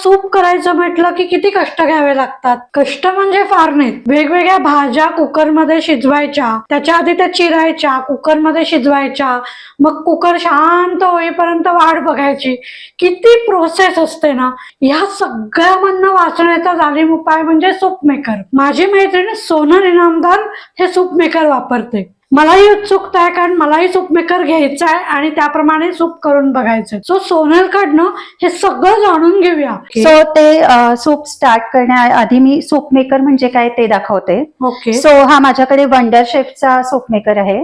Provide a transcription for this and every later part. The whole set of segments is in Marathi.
सूप करायचं म्हटलं की किती कष्ट घ्यावे लागतात. कष्ट म्हणजे फार नाहीत. वेगवेगळ्या भाज्या कुकरमध्ये शिजवायच्या, त्याच्या आधी त्या चिरायच्या, कुकरमध्ये शिजवायच्या, मग कुकर शांत होईपर्यंत वाट बघायची. किती प्रोसेस असते ना. ह्या सगळ्यामधनं वाचण्याचा जाणीव उपाय म्हणजे सूप मेकर. माझी मैत्रीण सोनल इनामदार हे सूप मेकर वापरते. मलाही उत्सुकता आहे, कारण मलाही सूप मेकर घ्यायचा आहे आणि त्याप्रमाणे सूप करून बघायचं. सो सोनलकडनं हे सगळं जाणून घेऊया. सो ते सूप स्टार्ट करण्याआधी मी सूप मेकर म्हणजे काय ते दाखवते. ओके. सो हा माझ्याकडे वंडर शेफचा सूप मेकर आहे.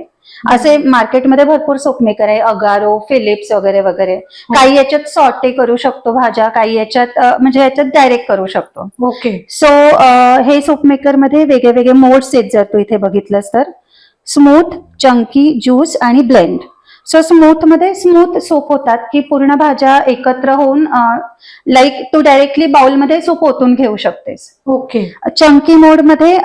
असे मार्केटमध्ये भरपूर सूप मेकर आहे, अगारो, फिलिप्स वगैरे वगैरे. काही याच्यात सॉटे करू शकतो भाज्या, काही याच्यात म्हणजे याच्यात डायरेक्ट करू शकतो. ओके. सो हे सूप मेकर मध्ये वेगळे वेगळे मोड्स आहेत. जर तू इथे बघितलंस तर स्मूथ, चंकी, ज्यूस आणि ब्लेंड. सो स्मूथ मध्ये स्मूथ सूप होतात की पूर्ण भाज्या एकत्र होऊन लाईक तू डायरेक्टली बाउल मध्ये सूप ओतून घेऊ शकतेस. ओके. चंकी मोड मध्ये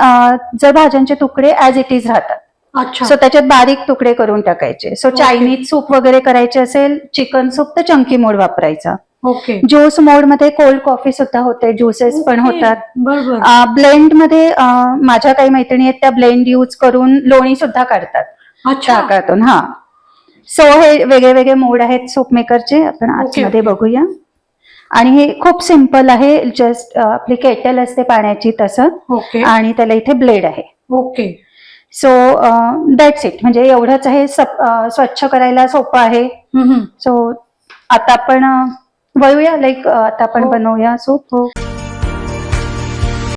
जर भाज्यांचे तुकडे ऍज इट इज राहतात. अच्छा. सो त्याच्यात बारीक तुकडे करून टाकायचे. सो चायनीज सूप वगैरे करायचे असेल, चिकन सूप, तर चंकी मोड वापरायचा. ओके. ज्यूस मोड मध्ये कोल्ड कॉफी सुद्धा होते, ज्युसेस पण होतात. बरोबर. ब्लेंड मध्ये माझ्या काही मैत्रिणी आहेत, त्या ब्लेंड यूज करून लोणी सुद्धा काढतात. अच्छा. ताकातून. हा. सो हे वेगळे वेगळे मोड आहेत सूप मेकरचे. आपण आतमध्ये बघूया. आणि हे खूप सिम्पल आहे. जस्ट आपली केटल असते पाण्याची तसं. ओके. आणि त्याला इथे ब्लेड आहे. ओके. So that's it. म्हणजे एवढंच आहे. स्वच्छ करायला सोपं आहे. सो आता आपण वळूया, लाईक आता आपण बनवूया सूप.